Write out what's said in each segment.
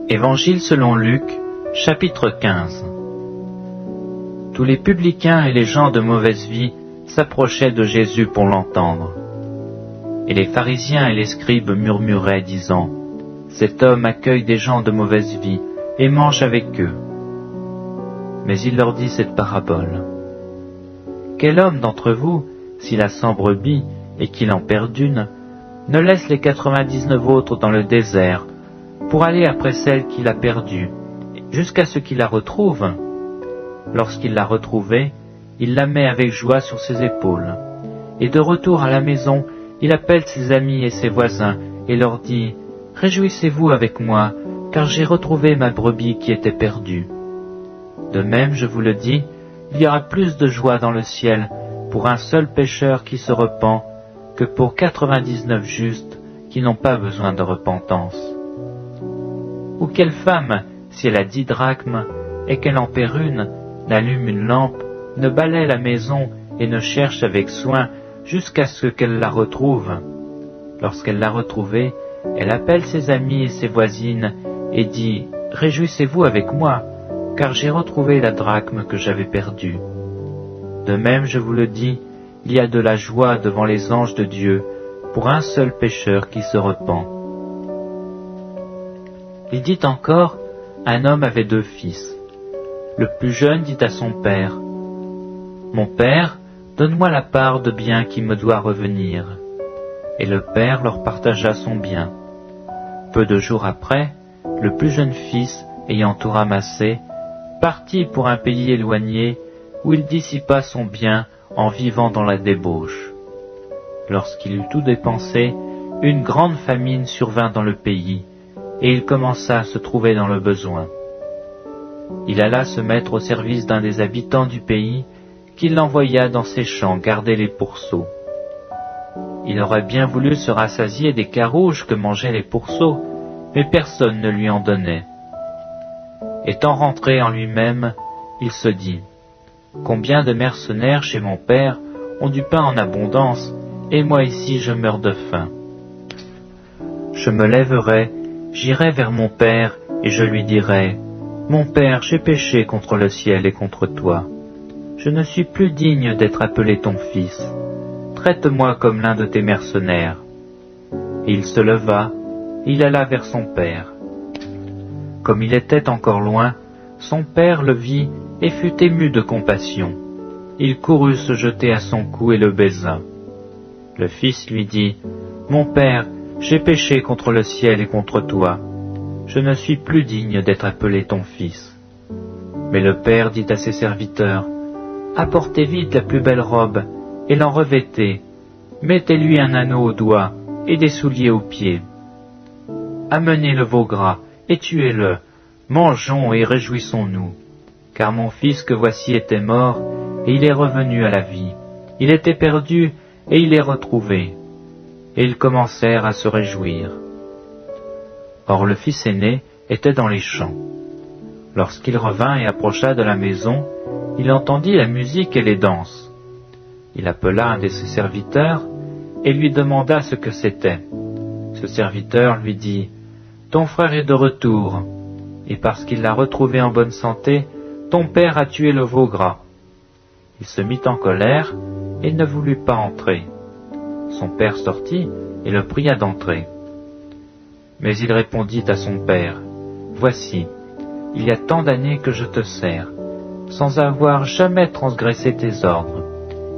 Évangile selon Luc, chapitre 15. Tous les publicains et les gens de mauvaise vie s'approchaient de Jésus pour l'entendre. Et les pharisiens et les scribes murmuraient, disant : Cet homme accueille des gens de mauvaise vie et mange avec eux. Mais il leur dit cette parabole. Quel homme d'entre vous, s'il a 100 brebis et qu'il en perd une, ne laisse les 99 autres dans le désert pour aller après celle qu'il a perdue, jusqu'à ce qu'il la retrouve? Lorsqu'il l'a retrouvée, il la met avec joie sur ses épaules. Et de retour à la maison, il appelle ses amis et ses voisins et leur dit : Réjouissez-vous avec moi, car j'ai retrouvé ma brebis qui était perdue. De même, je vous le dis, il y aura plus de joie dans le ciel pour un seul pécheur qui se repent que pour 99 justes qui n'ont pas besoin de repentance. Ou quelle femme, si elle a 10 drachmes et qu'elle en perd une, n'allume une lampe, ne balaie la maison et ne cherche avec soin jusqu'à ce qu'elle la retrouve. Lorsqu'elle l'a retrouvée, elle appelle ses amis et ses voisines et dit : Réjouissez-vous avec moi, car j'ai retrouvé la drachme que j'avais perdue. De même, je vous le dis, il y a de la joie devant les anges de Dieu pour un seul pécheur qui se repent. Il dit encore : Un homme avait 2 fils. Le plus jeune dit à son père : Mon père, donne-moi la part de bien qui me doit revenir. Et le père leur partagea son bien. Peu de jours après, le plus jeune fils, ayant tout ramassé, partit pour un pays éloigné où il dissipa son bien en vivant dans la débauche. Lorsqu'il eut tout dépensé, une grande famine survint dans le pays, et il commença à se trouver dans le besoin. Il alla se mettre au service d'un des habitants du pays, qui l'envoya dans ses champs garder les pourceaux. Il aurait bien voulu se rassasier des carouges que mangeaient les pourceaux, mais personne ne lui en donnait. Étant rentré en lui-même, il se dit : Combien de mercenaires chez mon père ont du pain en abondance, et moi ici je meurs de faim. Je me lèverai, j'irai vers mon père, et je lui dirai : Mon père, j'ai péché contre le ciel et contre toi. Je ne suis plus digne d'être appelé ton fils. Traite-moi comme l'un de tes mercenaires. Et il se leva, et il alla vers son père. Comme il était encore loin, son père le vit et fut ému de compassion. Il courut se jeter à son cou et le baisa. Le fils lui dit : Mon père, j'ai péché contre le ciel et contre toi. Je ne suis plus digne d'être appelé ton fils. Mais le père dit à ses serviteurs : Apportez vite la plus belle robe, et l'en revêtez. Mettez-lui un anneau au doigt, et des souliers aux pieds. Amenez le veau gras, et tuez-le. Mangeons et réjouissons-nous. Car mon fils que voici était mort, et il est revenu à la vie. Il était perdu, et il est retrouvé. Et ils commencèrent à se réjouir. Or le fils aîné était dans les champs. Lorsqu'il revint et approcha de la maison, il entendit la musique et les danses. Il appela un de ses serviteurs et lui demanda ce que c'était. Ce serviteur lui dit : Ton frère est de retour, et parce qu'il l'a retrouvé en bonne santé, ton père a tué le veau gras. Il se mit en colère et ne voulut pas entrer. Son père sortit et le pria d'entrer. Mais il répondit à son père : Voici, il y a tant d'années que je te sers, sans avoir jamais transgressé tes ordres,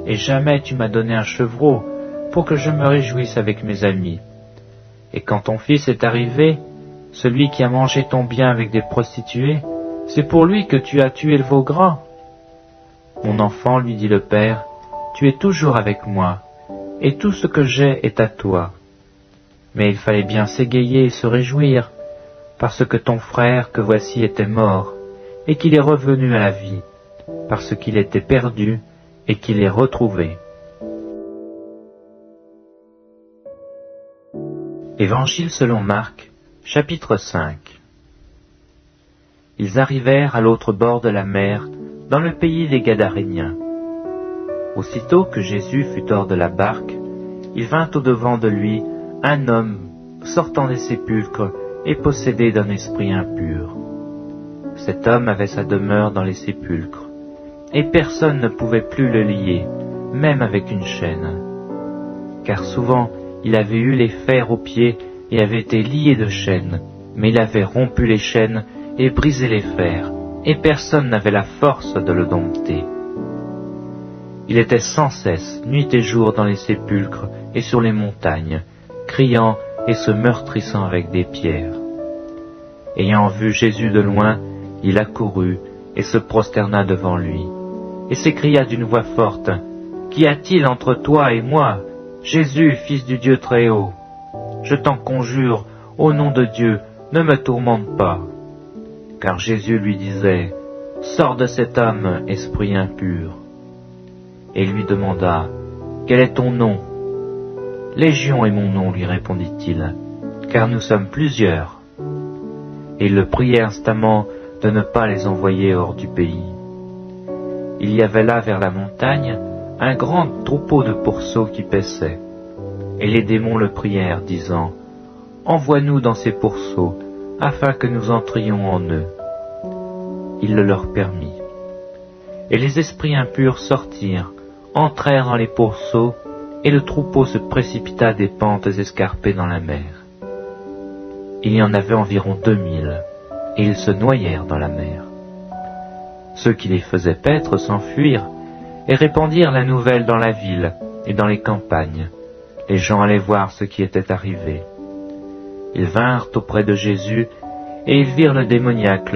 et jamais tu m'as donné un chevreau pour que je me réjouisse avec mes amis. Et quand ton fils est arrivé, celui qui a mangé ton bien avec des prostituées, c'est pour lui que tu as tué le veau gras. Mon enfant, lui dit le père, tu es toujours avec moi, et tout ce que j'ai est à toi. Mais il fallait bien s'égayer et se réjouir, parce que ton frère que voici était mort, et qu'il est revenu à la vie, parce qu'il était perdu, et qu'il est retrouvé. Évangile selon Marc, chapitre 5. Ils arrivèrent à l'autre bord de la mer, dans le pays des Gadaréniens. Aussitôt que Jésus fut hors de la barque, il vint au-devant de lui un homme sortant des sépulcres et possédé d'un esprit impur. Cet homme avait sa demeure dans les sépulcres, et personne ne pouvait plus le lier, même avec une chaîne. Car souvent il avait eu les fers aux pieds et avait été lié de chaînes, mais il avait rompu les chaînes et brisé les fers, et personne n'avait la force de le dompter. Il était sans cesse, nuit et jour, dans les sépulcres et sur les montagnes, criant et se meurtrissant avec des pierres. Ayant vu Jésus de loin, il accourut et se prosterna devant lui, et s'écria d'une voix forte, « Qu'y a-t-il entre toi et moi, Jésus, fils du Dieu Très-Haut? Je t'en conjure, au nom de Dieu, ne me tourmente pas. » Car Jésus lui disait, « Sors de cet homme, esprit impur. » Et lui demanda, « Quel est ton nom ?» ?»« Légion est mon nom, lui répondit-il, car nous sommes plusieurs. » Et il le priait instamment de ne pas les envoyer hors du pays. Il y avait là vers la montagne un grand troupeau de pourceaux qui paissaient. Et les démons le prièrent, disant, « Envoie-nous dans ces pourceaux, afin que nous entrions en eux. » Il le leur permit. Et les esprits impurs sortirent, entrèrent dans les pourceaux, et le troupeau se précipita des pentes escarpées dans la mer. Il y en avait environ 2000, et ils se noyèrent dans la mer. Ceux qui les faisaient paître s'enfuirent, et répandirent la nouvelle dans la ville et dans les campagnes. Les gens allaient voir ce qui était arrivé. Ils vinrent auprès de Jésus, et ils virent le démoniaque,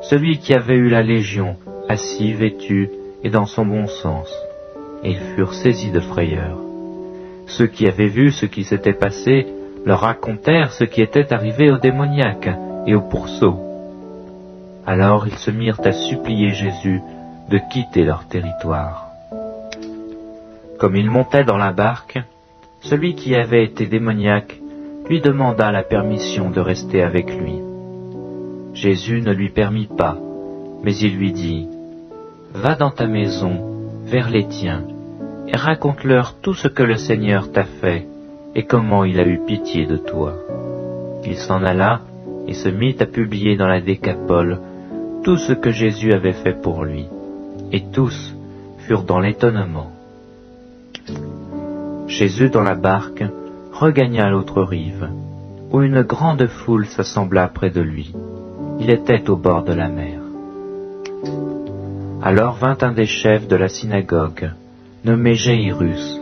celui qui avait eu la légion, assis, vêtu, et dans son bon sens. Et ils furent saisis de frayeur. Ceux qui avaient vu ce qui s'était passé leur racontèrent ce qui était arrivé au démoniaque et au pourceau. Alors ils se mirent à supplier Jésus de quitter leur territoire. Comme il montait dans la barque, celui qui avait été démoniaque lui demanda la permission de rester avec lui. Jésus ne lui permit pas, mais il lui dit, « Va dans ta maison, vers les tiens, et raconte-leur tout ce que le Seigneur t'a fait, et comment il a eu pitié de toi. » Il s'en alla, et se mit à publier dans la Décapole tout ce que Jésus avait fait pour lui, et tous furent dans l'étonnement. Jésus, dans la barque, regagna l'autre rive, où une grande foule s'assembla près de lui. Il était au bord de la mer. Alors vint un des chefs de la synagogue, nommé Jairus,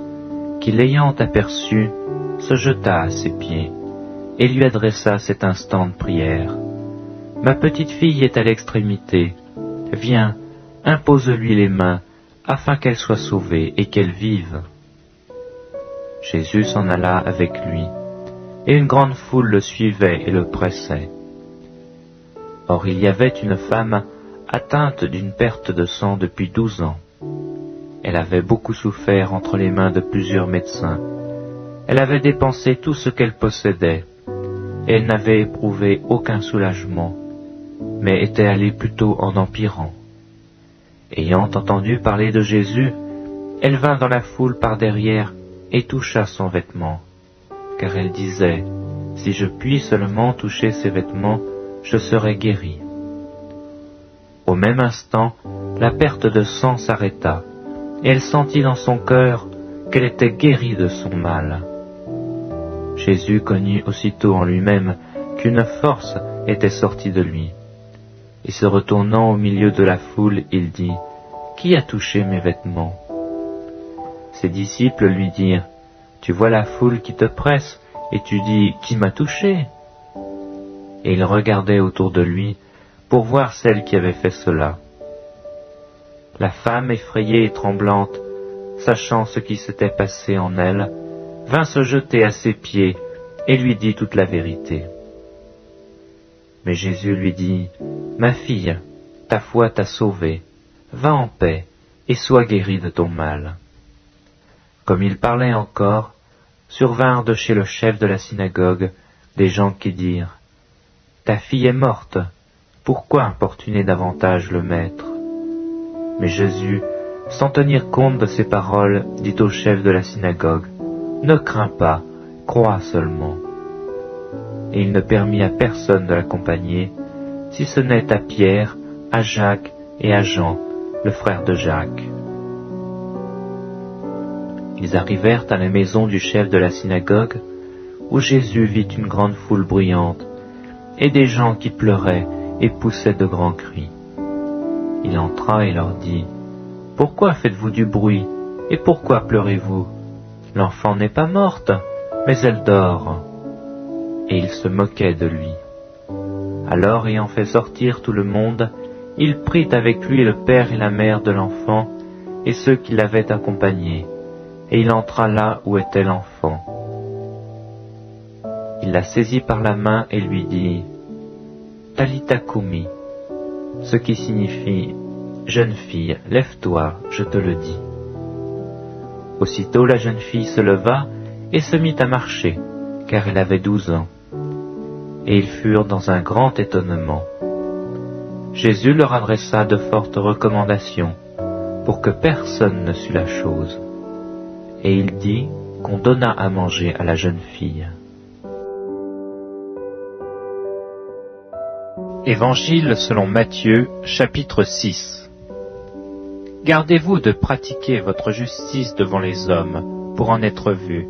qui, l'ayant aperçu, se jeta à ses pieds, et lui adressa cette instante prière. « Ma petite fille est à l'extrémité. Viens, impose-lui les mains, afin qu'elle soit sauvée et qu'elle vive. » Jésus s'en alla avec lui, et une grande foule le suivait et le pressait. Or il y avait une femme atteinte d'une perte de sang depuis 12 ans. Elle avait beaucoup souffert entre les mains de plusieurs médecins. Elle avait dépensé tout ce qu'elle possédait, et elle n'avait éprouvé aucun soulagement, mais était allée plutôt en empirant. Ayant entendu parler de Jésus, elle vint dans la foule par derrière et toucha son vêtement, car elle disait, « Si je puis seulement toucher ses vêtements, je serai guérie. » Au même instant, la perte de sang s'arrêta, et elle sentit dans son cœur qu'elle était guérie de son mal. Jésus connut aussitôt en lui-même qu'une force était sortie de lui, et se retournant au milieu de la foule, il dit, « Qui a touché mes vêtements ?» Ses disciples lui dirent, « Tu vois la foule qui te presse, et tu dis, « Qui m'a touché ?» Et il regardait autour de lui pour voir celle qui avait fait cela. La femme, effrayée et tremblante, sachant ce qui s'était passé en elle, vint se jeter à ses pieds et lui dit toute la vérité. Mais Jésus lui dit, « Ma fille, ta foi t'a sauvée, va en paix et sois guérie de ton mal. » Comme il parlait encore, survinrent de chez le chef de la synagogue des gens qui dirent, « Ta fille est morte, pourquoi importuner davantage le maître ?» Mais Jésus, sans tenir compte de ces paroles, dit au chef de la synagogue, « Ne crains pas, crois seulement. » et il ne permit à personne de l'accompagner, si ce n'est à Pierre, à Jacques et à Jean, le frère de Jacques. Ils arrivèrent à la maison du chef de la synagogue, où Jésus vit une grande foule bruyante, et des gens qui pleuraient et poussaient de grands cris. Il entra et leur dit, « Pourquoi faites-vous du bruit, et pourquoi pleurez-vous? L'enfant n'est pas morte, mais elle dort. » Et ils se moquaient de lui. Alors, ayant fait sortir tout le monde, il prit avec lui le père et la mère de l'enfant, et ceux qui l'avaient accompagné, et il entra là où était l'enfant. Il la saisit par la main et lui dit, « Talitha koumi », ce qui signifie « Jeune fille, lève-toi, je te le dis ». Aussitôt la jeune fille se leva et se mit à marcher, car elle avait 12 ans. Et ils furent dans un grand étonnement. Jésus leur adressa de fortes recommandations, pour que personne ne sût la chose. Et il dit qu'on donna à manger à la jeune fille. Évangile selon Matthieu, chapitre 6. Gardez-vous de pratiquer votre justice devant les hommes, pour en être vus.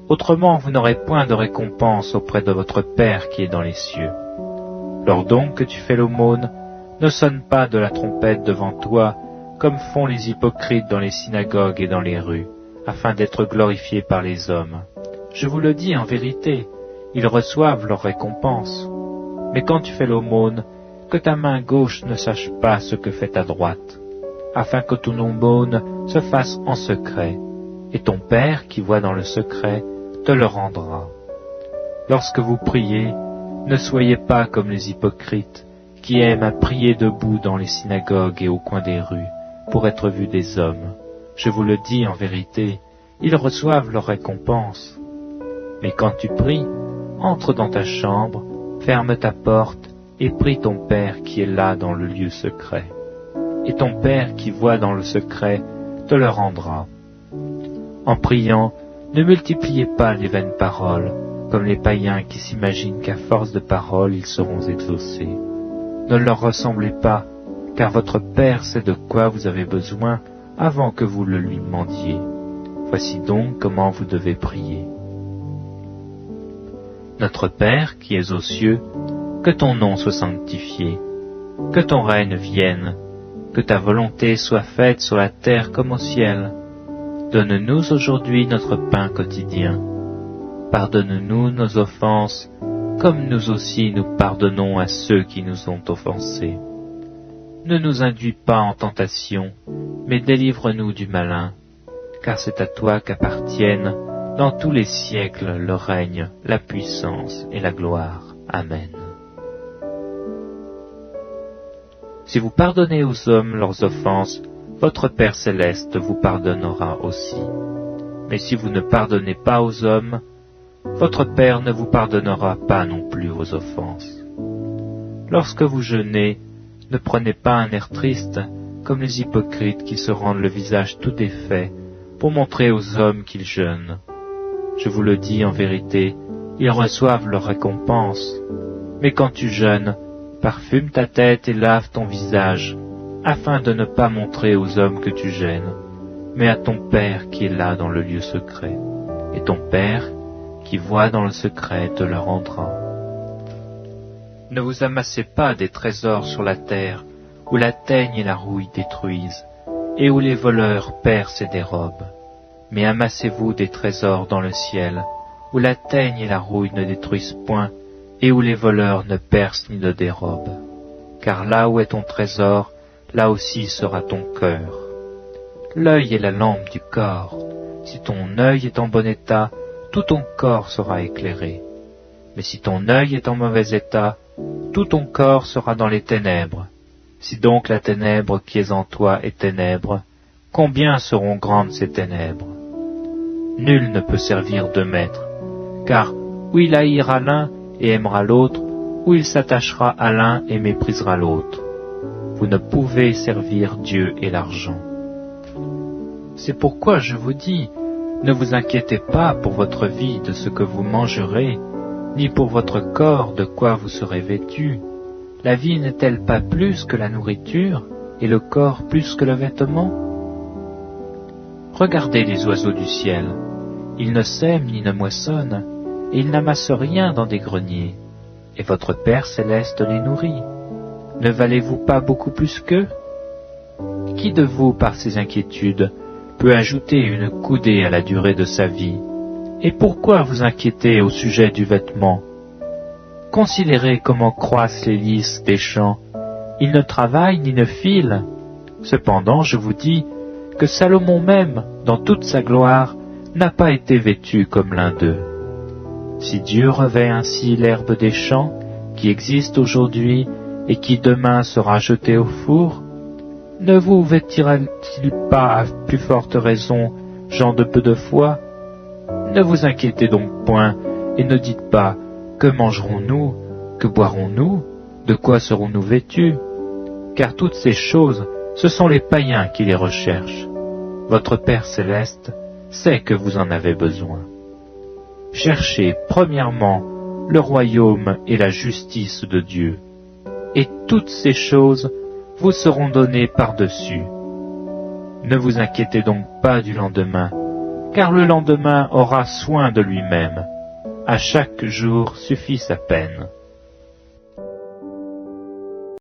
Autrement vous n'aurez point de récompense auprès de votre Père qui est dans les cieux. Lors donc que tu fais l'aumône, ne sonne pas de la trompette devant toi, comme font les hypocrites dans les synagogues et dans les rues, afin d'être glorifiés par les hommes. Je vous le dis en vérité, ils reçoivent leur récompense. Mais quand tu fais l'aumône, que ta main gauche ne sache pas ce que fait ta droite, afin que ton aumône se fasse en secret, et ton Père qui voit dans le secret te le rendra. Lorsque vous priez, ne soyez pas comme les hypocrites, qui aiment à prier debout dans les synagogues et au coin des rues, pour être vus des hommes. Je vous le dis en vérité, ils reçoivent leur récompense. Mais quand tu pries, entre dans ta chambre, ferme ta porte et prie ton Père qui est là dans le lieu secret. Et ton Père qui voit dans le secret te le rendra. En priant, ne multipliez pas les vaines paroles, comme les païens qui s'imaginent qu'à force de paroles ils seront exaucés. Ne leur ressemblez pas, car votre Père sait de quoi vous avez besoin avant que vous le lui demandiez. Voici donc comment vous devez prier. Notre Père qui es aux cieux, que ton nom soit sanctifié, que ton règne vienne, que ta volonté soit faite sur la terre comme au ciel. Donne-nous aujourd'hui notre pain quotidien. Pardonne-nous nos offenses, comme nous aussi nous pardonnons à ceux qui nous ont offensés. Ne nous induis pas en tentation, mais délivre-nous du malin, car c'est à toi qu'appartiennent dans tous les siècles le règne, la puissance et la gloire. Amen. Si vous pardonnez aux hommes leurs offenses, votre Père céleste vous pardonnera aussi. Mais si vous ne pardonnez pas aux hommes, votre Père ne vous pardonnera pas non plus vos offenses. Lorsque vous jeûnez, ne prenez pas un air triste, comme les hypocrites qui se rendent le visage tout défait, pour montrer aux hommes qu'ils jeûnent. Je vous le dis en vérité, ils reçoivent leur récompense. Mais quand tu jeûnes, parfume ta tête et lave ton visage, afin de ne pas montrer aux hommes que tu gênes, mais à ton Père qui est là dans le lieu secret. Et ton Père, qui voit dans le secret, te le rendra. Ne vous amassez pas des trésors sur la terre, où la teigne et la rouille détruisent, et où les voleurs percent et dérobent. Mais amassez-vous des trésors dans le ciel, où la teigne et la rouille ne détruisent point, et où les voleurs ne percent ni ne dérobent. Car là où est ton trésor, là aussi sera ton cœur. L'œil est la lampe du corps. Si ton œil est en bon état, tout ton corps sera éclairé. Mais si ton œil est en mauvais état, tout ton corps sera dans les ténèbres. Si donc la ténèbre qui est en toi est ténèbre, combien seront grandes ces ténèbres? Nul ne peut servir deux maîtres, car ou il haïra l'un et aimera l'autre, ou il s'attachera à l'un et méprisera l'autre. Vous ne pouvez servir Dieu et l'argent. C'est pourquoi je vous dis, ne vous inquiétez pas pour votre vie de ce que vous mangerez, ni pour votre corps de quoi vous serez vêtus. La vie n'est-elle pas plus que la nourriture, et le corps plus que le vêtement? Regardez les oiseaux du ciel. Ils ne sèment ni ne moissonnent, et ils n'amassent rien dans des greniers. Et votre Père céleste les nourrit. Ne valez-vous pas beaucoup plus qu'eux? Qui de vous, par ses inquiétudes, peut ajouter une coudée à la durée de sa vie? Et pourquoi vous inquiétez au sujet du vêtement? Considérez comment croissent les lys des champs. Ils ne travaillent ni ne filent. Cependant, je vous dis que Salomon même, dans toute sa gloire, n'a pas été vêtu comme l'un d'eux. Si Dieu revêt ainsi l'herbe des champs, qui existe aujourd'hui et qui demain sera jetée au four, ne vous vêtira-t-il pas à plus forte raison, gens de peu de foi? Ne vous inquiétez donc point, et ne dites pas, que mangerons-nous, que boirons-nous, de quoi serons-nous vêtus? Car toutes ces choses, ce sont les païens qui les recherchent. Votre Père céleste sait que vous en avez besoin. Cherchez premièrement le royaume et la justice de Dieu, et toutes ces choses vous seront données par-dessus. Ne vous inquiétez donc pas du lendemain, car le lendemain aura soin de lui-même. À chaque jour suffit sa peine.